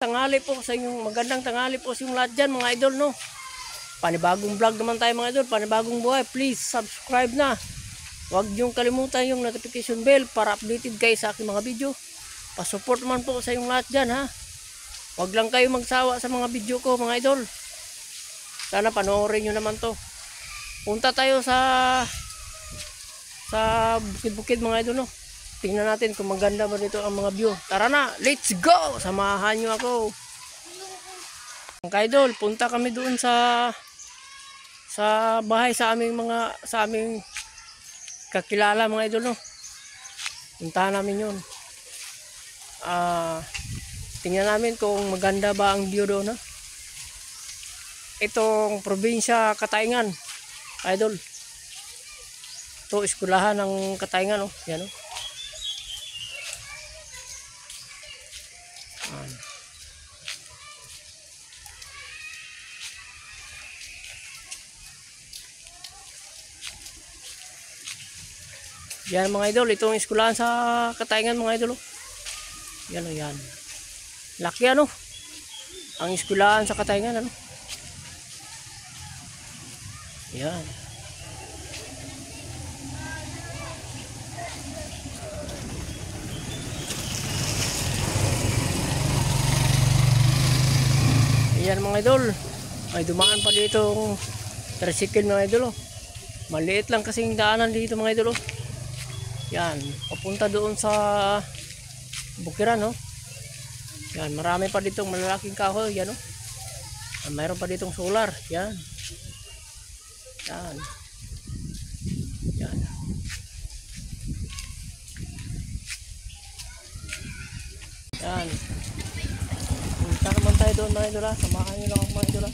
tanghali po sa inyong, magandang tanghali po sa inyong lahat dyan mga idol, no. Panibagong vlog naman tayo mga idol, panibagong buhay. Please subscribe na. Huwag niyong kalimutan yung notification bell para updated kayo sa aking mga video. Pasupport naman po sa inyong lahat dyan, ha. Huwag lang kayo magsawa sa mga video ko mga idol. Sana panoorin nyo naman to. Punta tayo sa bukid-bukid mga idol, no. Tingnan natin kung maganda ba dito ang mga view. Tara na, let's go! Samahan nyo ako. Mga idol, punta kami doon sa bahay sa aming kakilala mga idol, no. Puntahan namin yun. Tingnan namin kung maganda ba ang view doon, no. Itong probinsya Katayngan, idol. Ito eskulahan ng Katayngan, no. Yan, no. Yan mga idol, itong eskulahan sa Katayngan mga idol, oh. Yan o yan. Laki ano. Ang eskulahan sa Katayngan ano. Yan. Yan mga idol. Ay dumaan pa dito ang tricycle mga idol, oh. Maliit lang kasing daanan dito mga idol, oh. Yan, papunta doon sa bukiran, no. Yan, marami pa ditong malalaking kahoy, yan, no. Mayroon pa ditong solar, yan. Yan. Yan. Yan. Punta naman tayo doon mga idol, ha. Samahan nyo lang ako mga idol, ha.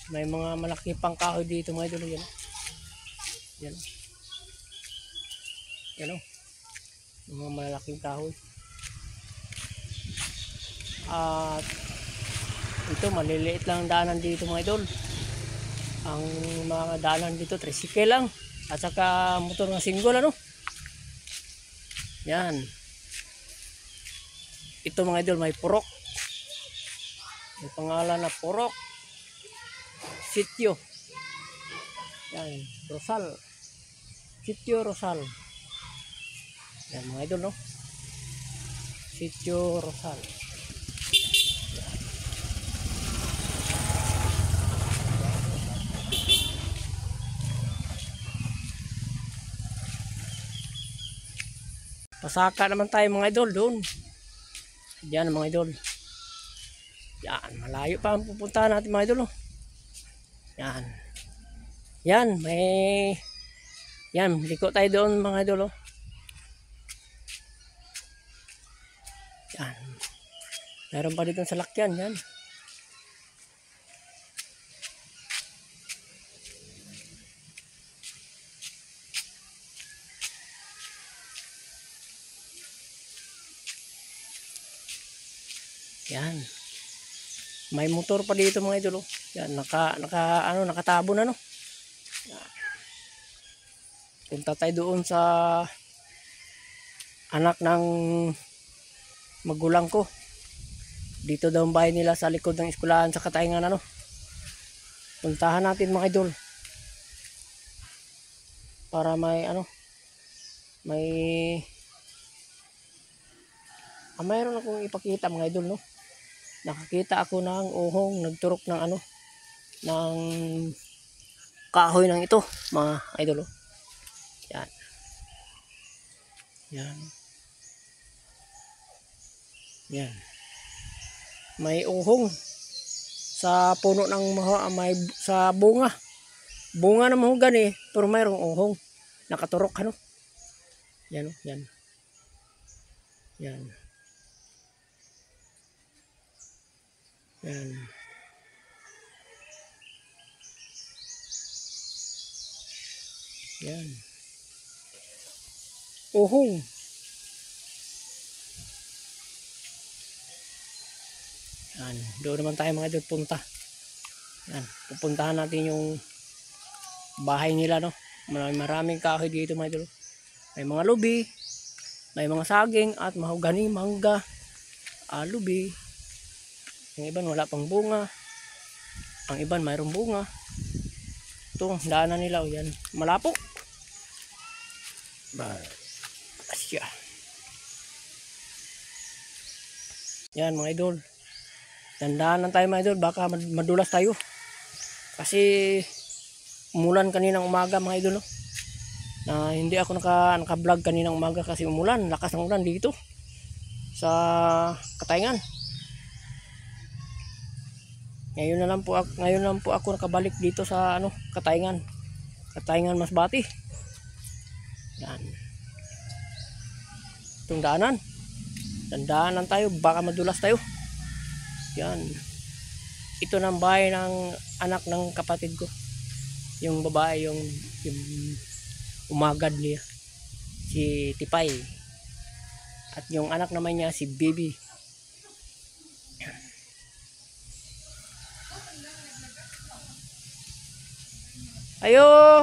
May mga malaki pang kahoy dito mga idol, yan. Yan. Yan, oh. Mga malaking kahoy. At ito maliliit lang daanan dito mga idol. Ang mga daanan dito tricycle lang at saka motor ng single ano. Yan. Ito mga idol may purok. May pangalan na purok. Sitio. Yan, Rosal. Sitio Rosal. Yan mga idol, no. Sitio Rosal. Pasaka naman tayo mga idol doon. Diyan mga idol. Yan, malayo pa ang pupuntahan natin mga idol, no. Yan. Yan, may yan, liko tayo doon mga idol, oh. Yan. Meron pa dito sa lakyan, yan. Yan. May motor pa dito mga idol, oh. Yan, nakatabo na, no. Yan. Punta tayo doon sa anak ng magulang ko. Dito daw ang bahay nila sa likod ng eskulahan sa Katayngan ano. Puntahan natin mga idol. Para may mayroon akong ipakita mga idol, no. Nakakita ako ng uhong nagturok ng ng kahoy ng ito mga idol, oh. Yan. Yan. Yan. May uhong sa puno ng sa bunga. Bunga ng mahogani pero mayroong uhong nakaturok ano. Yan, oh. Yan. Yan. Yan. Yan. Uhong. Yan. Doon naman tayo mga idol punta. Yan, pupuntahan natin yung bahay nila, no. Maraming kahoy dito mga idol. May mga lubi, may mga saging at mahogani, mangga, lubi. Yung iban wala pang bunga. Ang iban mayroong bunga. Ito, daanan nila. O yan, malapok. Asya. Yan mga idol. Tandaan tayo mga idol. Baka madulas tayo. Kasi umulan kaninang umaga mga idol. No? Na hindi ako naka-vlog kaninang umaga kasi umulan. Lakas ng ulan dito. Sa Katayngan. Ngayon lang po ako nakabalik dito sa Katayngan. Katayngan Masbati. Yan. Itong daanan. Tandaanan tayo, baka madulas tayo. Yan. Ito ng bahay ng anak ng kapatid ko. Yung babae, yung umagad niya. Si Tipay. At yung anak naman niya, si Baby. Ayo!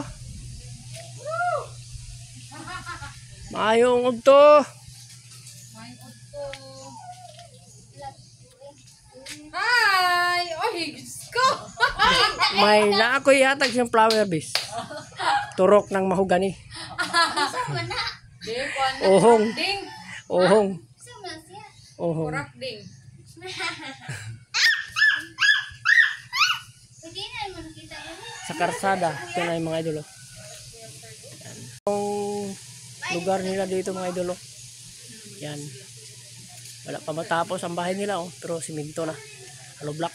Maayong ugto! Hi! Oy, ko! May na ako ihatag siyang flower base. Turok ng mahogani. Ohong. Ding! Ohong. Ohong. Kurak ding. Sa karsada. Ito na yung mga idolo. Yung lugar nila dito mga idolo. Yan. Wala pa matapos ang bahay nila pero siminto na. Hollow block.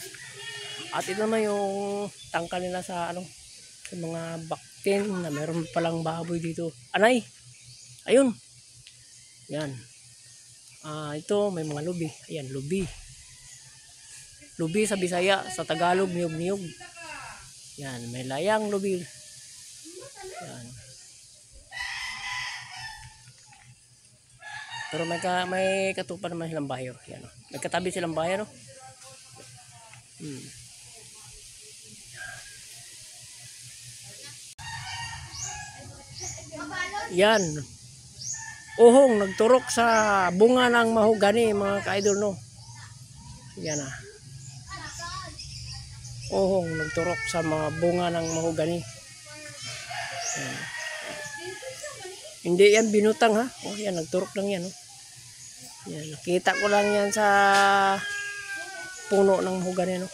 At ito naman yung tangka nila sa sa mga baktin na meron palang baboy dito. Anay. Ayun. Yan. Ito may mga lubi. Ayan, lubi. Lubi sa Bisaya, sa Tagalog niyog-niyog. Yan, may layang lubi. Yan. Pero may katupa naman silang bahay. Yan, may katabi silang bahay, no? Yan. Ohong nagturok sa bunga ng mahogani mga ka-idol, no? Yan na. Ohong nagturok sa mga bunga ng mahogani. Yan. Hindi yan binutang ha. Yan nagturok lang yan, no? Yan, nakita ko lang yan sa puno ng mahogani, no?